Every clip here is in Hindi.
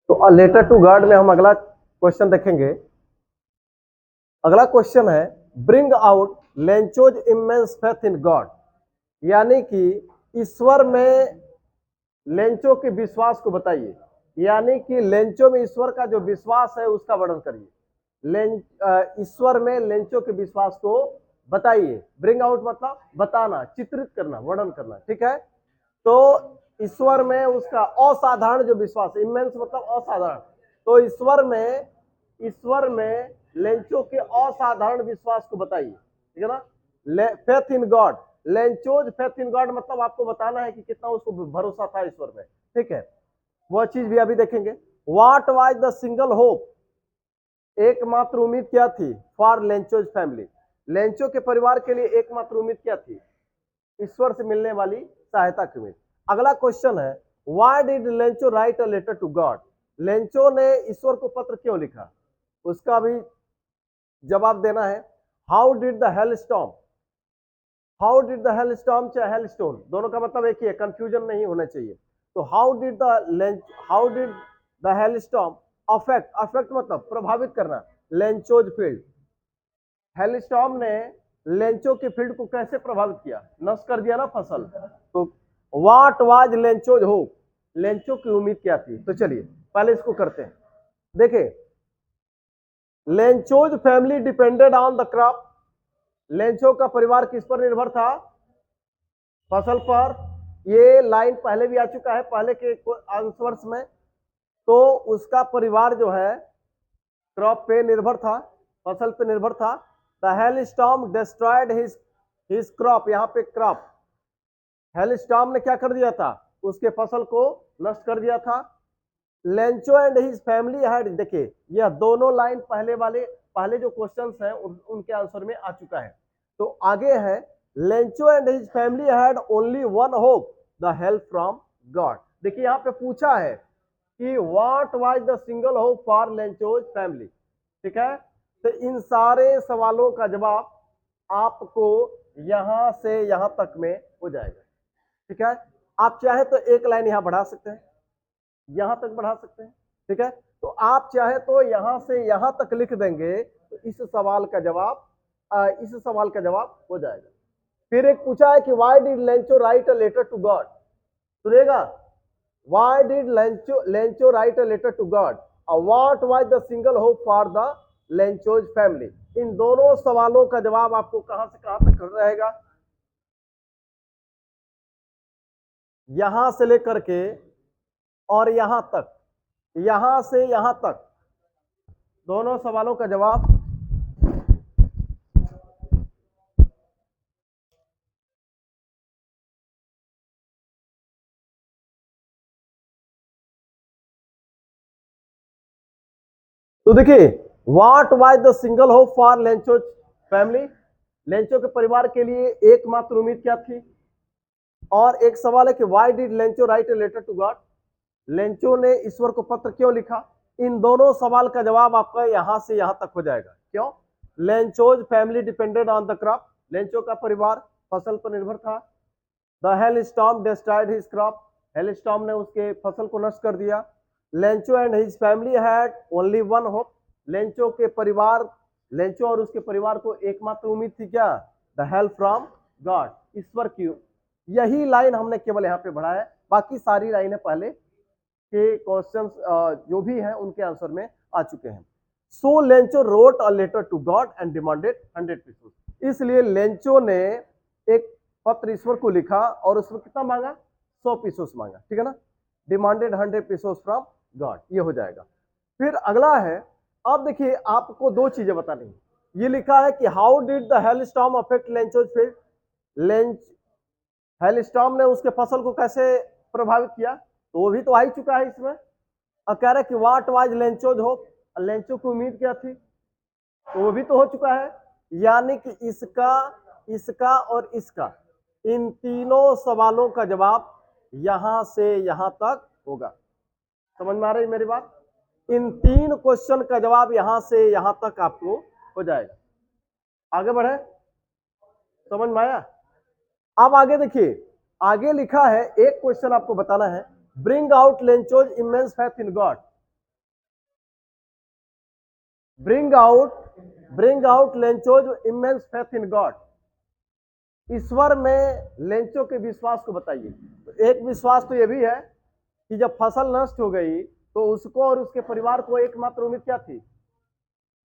तो लेटर टू गॉड में हम अगला क्वेश्चन देखेंगे। अगला क्वेश्चन है bring out Lencho's immense faith in God, यानी कि ईश्वर में लेंचो के विश्वास को बताइए, यानी कि लेंचो में ईश्वर का जो विश्वास है उसका वर्णन करिए। ईश्वर में लेंचो के विश्वास को बताइए। ब्रिंग आउट मतलब बताना, चित्रित करना, वर्णन करना, ठीक है। तो ईश्वर में उसका असाधारण जो विश्वास है, इमेंस मतलब असाधारण, तो ईश्वर में लेंचो के असाधारण विश्वास को बताइए, ठीक है ना। Faith in God, Lencho's faith in God मतलब आपको बताना है कि कितना उसको भरोसा था ईश्वर में, ठीक है। वह चीज भी अभी देखेंगे। What was the single hope, एकमात्र उम्मीद क्या थी फॉर लेंचोज फैमिली, लेंचो के परिवार के लिए एकमात्र उम्मीद क्या थी, ईश्वर से मिलने वाली सहायता की उम्मीद। अगला क्वेश्चन है why did Lencho write a letter to God, Lencho ने ईश्वर को पत्र क्यों लिखा, उसका भी जवाब देना है। How did the hell storm, how did the hell storm चाहे हेल स्टोन, दोनों का मतलब एक ही है, कंफ्यूजन नहीं होना चाहिए। तो how did the hell storm affect, affect मतलब प्रभावित करना, लेंचोज फील्ड, हेल स्टॉर्म ने लेंचो के फील्ड को कैसे प्रभावित किया, नष्ट कर दिया ना फसल। तो what was Lencho's hope, Lencho की उम्मीद क्या थी। तो चलिए पहले इसको करते हैं। देखिए Lencho's family depended on the crop, Lencho का परिवार किस पर निर्भर था, फसल पर। ये लाइन पहले भी आ चुका है पहले के आंसर्स में। तो उसका परिवार जो है क्रॉप पे निर्भर था, फसल पे निर्भर था। The hell storm destroyed his crop, यहाँ पे क्रॉप, हेल स्टॉर्म ने क्या कर दिया था, उसके फसल को नष्ट कर दिया था। Lencho and his family had, देखिए यह दोनों लाइन पहले जो क्वेश्चंस हैं उनके आंसर में आ चुका है। तो आगे है Lencho and his family had only one hope, the help from God. देखिए यहाँ पे पूछा है कि what was the single hope for Lencho's family, ठीक है। तो इन सारे सवालों का जवाब आपको यहां से यहां तक में हो जाएगा, ठीक है। आप चाहे तो एक लाइन यहां बढ़ा सकते हैं, यहां तक बढ़ा सकते हैं, ठीक है। तो आप चाहे तो यहां से यहां तक लिख देंगे तो इस सवाल का जवाब हो जाएगा। फिर एक पूछा है कि why did Lencho write a letter to God, सुनेगा, why did Lencho write a letter to God और what was the single hope for the Lencho's family. इन दोनों सवालों का जवाब आपको कहां से कहां तक रहेगा, यहां से लेकर के और यहां तक, यहां से यहां तक, दोनों सवालों का जवाब तो देखिए what was the single hope for Lencho family, Lencho के परिवार के लिए एकमात्र उम्मीद क्या थी। और एक सवाल है कि why did Lencho write a letter to God, Lencho ने ईश्वर को पत्र क्यों लिखा। इन दोनों सवाल का जवाब आपका यहां से यहां तक हो जाएगा। क्यों, Lencho's family depended on the crop, Lencho का परिवार फसल पर निर्भर था। The hell storm destroyed his crop, hello storm ने उसके फसल को नष्ट कर दिया। Lencho and his family had only one hope, Lencho और उसके परिवार को एकमात्र उम्मीद थी क्या, द हेल्प फ्रॉम गॉड, ईश्वर की। यही लाइन हमने केवल यहाँ पे बढ़ा है, बाकी सारी लाइनें पहले के क्वेश्चंस जो भी हैं उनके आंसर में आ चुके हैं। So Lencho wrote a letter to God and demanded 100 pieces, इसलिए लेंचो ने एक पत्र ईश्वर को लिखा और उसमें कितना मांगा, 100 पीसेस मांगा, ठीक है ना। डिमांडेड 100 पीसेस फ्रॉम गॉड, ये हो जाएगा। फिर अगला है, अब देखिए आपको दो चीजें बतानी है। ये लिखा है कि how did the hell storm affect Lencho's field, lens hello storm ने उसके फसल को कैसे प्रभावित किया, तो वो भी तो आ ही चुका है इसमें। और कह रहे कि what was Lencho's hope, Lencho की उम्मीद क्या थी, तो वो भी तो हो चुका है। यानी कि इसका इसका और इसका, इन तीनों सवालों का जवाब यहां से यहां तक होगा। समझ में आ रही मेरी बात, इन तीन क्वेश्चन का जवाब यहां से यहां तक आपको हो जाएगा। आगे बढ़े, समझ में आया। अब आगे देखिए, आगे लिखा है एक क्वेश्चन आपको बताना है, bring out Lencho's immense faith in God, bring out Lencho's immense faith in God. ईश्वर में लेंचो के विश्वास को बताइए। तो एक विश्वास तो यह भी है कि जब फसल नष्ट हो गई तो उसको और उसके परिवार को एकमात्र उम्मीद क्या थी?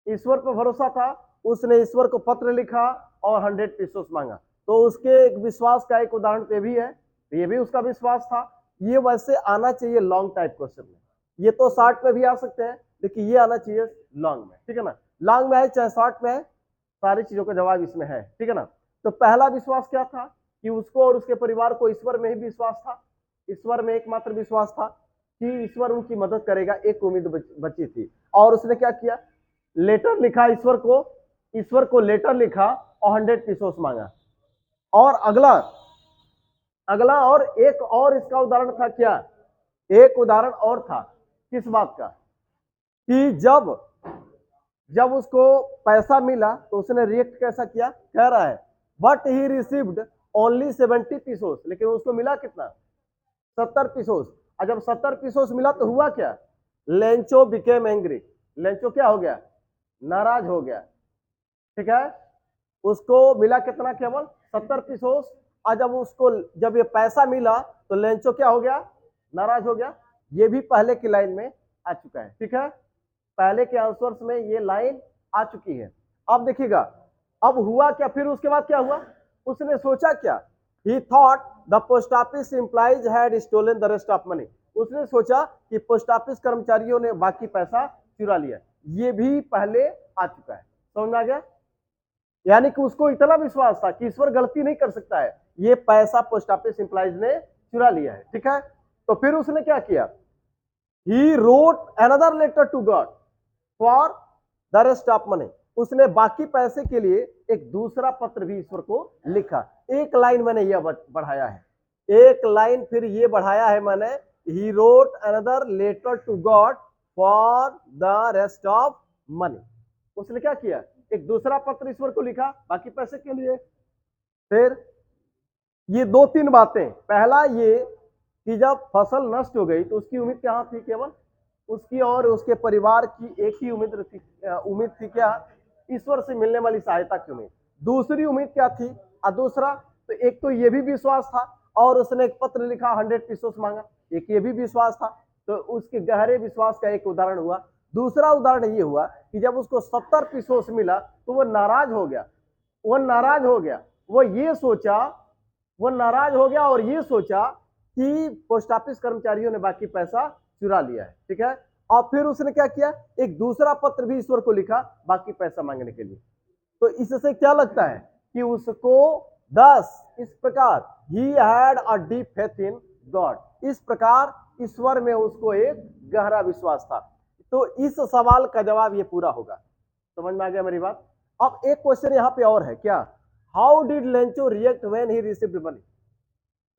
ईश्वर पर भरोसा था। उसने ईश्वर को पत्र लिखा और 100 पीसोस मांगा। तो उसके एक विश्वास का एक उदाहरण तो ये भी है, ये भी उसका विश्वास था। ये वैसे आना चाहिए लॉन्ग टाइप क्वेश्चन में। ये तो शॉर्ट में भी आ सकते हैं, लेकिन ये आना चाहिए लॉन्ग में, ठीक है ना। लॉन्ग में है चाहे शॉर्ट में है, सारी चीजों का जवाब इसमें है, ठीक है ना। तो पहला विश्वास क्या था कि उसको और उसके परिवार को ईश्वर में ही विश्वास था। ईश्वर में एकमात्र विश्वास था कि ईश्वर उनकी मदद करेगा, एक उम्मीद बची थी। और उसने क्या किया? लेटर लिखा ईश्वर को लेटर लिखा और 100 पीसोस मांगा। और अगला और एक और इसका उदाहरण था क्या? एक उदाहरण और था किस बात का? कि जब उसको पैसा मिला तो उसने रिएक्ट कैसा किया? कह रहा है but he received only 70 pesos, लेकिन उसको मिला कितना? 70 पीसोस। और जब 70 पीसोस मिला तो हुआ क्या? Lencho became angry. लेंचो क्या हो गया? नाराज हो गया, ठीक है। उसको मिला कितना? केवल 70 पीसोस। और जब ये पैसा मिला तो लेंचो क्या हो गया? नाराज हो गया। ये भी पहले की लाइन में आ चुका है, ठीक है। पहले के आंसर्स में ये लाइन आ चुकी है। अब देखिएगा अब हुआ क्या, फिर उसके बाद क्या हुआ? उसने सोचा क्या? He thought the post office employees had stolen the rest of money. उसने सोचा कि पोस्ट ऑफिस कर्मचारियों ने बाकी पैसा चुरा लिया। ये भी पहले आ चुका है, समझ में आ गया। यानी कि उसको इतना विश्वास था कि ईश्वर गलती नहीं कर सकता है, ये पैसा पोस्ट ऑफिस एम्प्लॉइज ने चुरा लिया है, ठीक है। तो फिर उसने क्या किया? He wrote another letter to God for the rest of money. उसने बाकी पैसे के लिए एक दूसरा पत्र भी ईश्वर को लिखा। एक लाइन मैंने यह बढ़ाया है, एक लाइन फिर ये बढ़ाया है मैंने, he wrote another letter to God for the rest of money. उसने क्या किया? एक दूसरा पत्र ईश्वर को लिखा बाकी पैसे के लिए। फिर ये दो तीन बातें, पहला ये कि जब फसल नष्ट हो गई तो उसकी उम्मीद क्या थी? केवल उसकी और उसके परिवार की एक ही उम्मीद थी क्या? ईश्वर से मिलने वाली सहायता की उम्मीद। दूसरी उम्मीद क्या थी? और दूसरा तो एक तो ये भी विश्वास था और उसने एक पत्र लिखा 100 पीसोस मांगा, एक ये भी विश्वास था। तो उसके गहरे विश्वास का एक उदाहरण हुआ। दूसरा उदाहरण ये हुआ कि जब उसको 70 पीसोस मिला तो वो नाराज हो गया। वो नाराज हो गया और ये सोचा कि पोस्ट ऑफिस कर्मचारियों ने बाकी पैसा चुरा लिया है, ठीक है। और फिर उसने क्या किया? एक दूसरा पत्र भी ईश्वर को लिखा बाकी पैसा मांगने के लिए। तो इससे क्या लगता है कि उसको 10 इस प्रकार he had a deep faith in God, इस प्रकार ईश्वर में उसको एक गहरा विश्वास था। तो इस सवाल का जवाब ये पूरा होगा। समझ में आ गया मेरी बात। अब एक क्वेश्चन यहां पे और है क्या? How did Lencho react when he received money?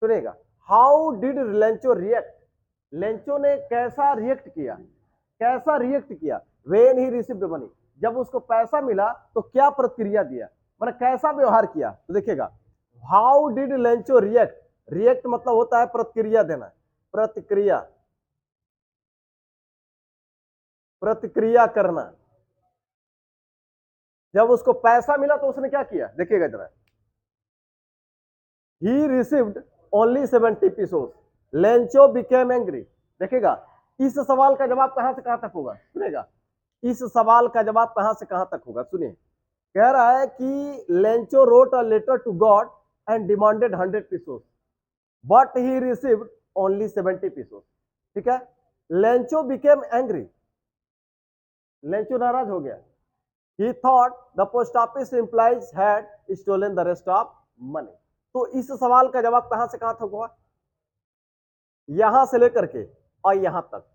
सुनेगा, how did Lencho react? Lencho ने कैसा रिएक्ट किया व्हेन ही रिसीव्ड मनी? जब उसको पैसा मिला तो क्या प्रतिक्रिया दिया, मतलब कैसा व्यवहार किया? तो देखिएगा, हाउ डिड लेंचो रिएक्ट मतलब होता है प्रतिक्रिया देना, प्रतिक्रिया करना। जब उसको पैसा मिला तो उसने क्या किया? देखिएगा जरा, ही received only 70 pesos, Lencho became angry. देखिएगा, इस सवाल का जवाब कहां से कहां तक होगा? सुनेगा, इस सवाल का जवाब कहां से कहां तक होगा? सुनिए, कह रहा है कि Lencho wrote a letter to God and demanded 100 pesos but he received only 70 pesos, ठीक है। लेंचो बिकेम एंग्री, लेंचो नाराज हो गया। He thought the post office employees had stolen the rest of money. तो इस सवाल का जवाब कहां से कहां तक होगा? यहां से लेकर के और यहां तक।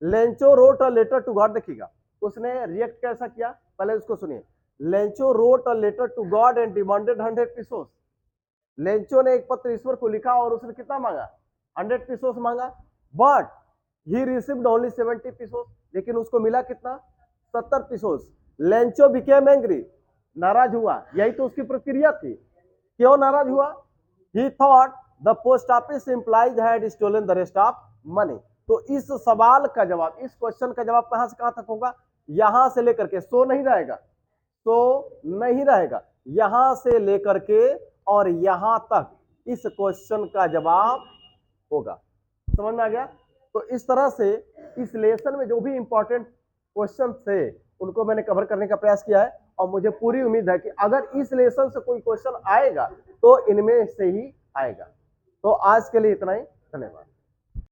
Lencho wrote a letter to God, देखिएगा उसने रिएक्ट कैसा किया, पहले उसको सुनिए। Lencho wrote a letter to God and demanded 100 pesos. Lencho ने एक पत्र ईश्वर को लिखा और उसने कितना मांगा? 100 पीसोस मांगा। But he received only 70 pesos, लेकिन उसको मिला कितना? 70 पीसोस। लेंचो बिकेम एंग्री, नाराज हुआ। यही तो उसकी प्रतिक्रिया थी। क्यों नाराज हुआ? He thought the post office employees had stolen the rest of money. तो इस सवाल का जवाब, इस क्वेश्चन का जवाब कहां से कहां तक होगा? यहां से लेकर के, सो नहीं रहेगा, सो नहीं रहेगा, यहां से लेकर के और यहां तक इस क्वेश्चन का जवाब होगा। समझ में आ गया? तो इस तरह से इस लेसन में जो भी इंपॉर्टेंट क्वेश्चन थे उनको मैंने कवर करने का प्रयास किया है, और मुझे पूरी उम्मीद है कि अगर इस लेसन से कोई क्वेश्चन आएगा तो इनमें से ही आएगा। तो आज के लिए इतना ही, धन्यवाद।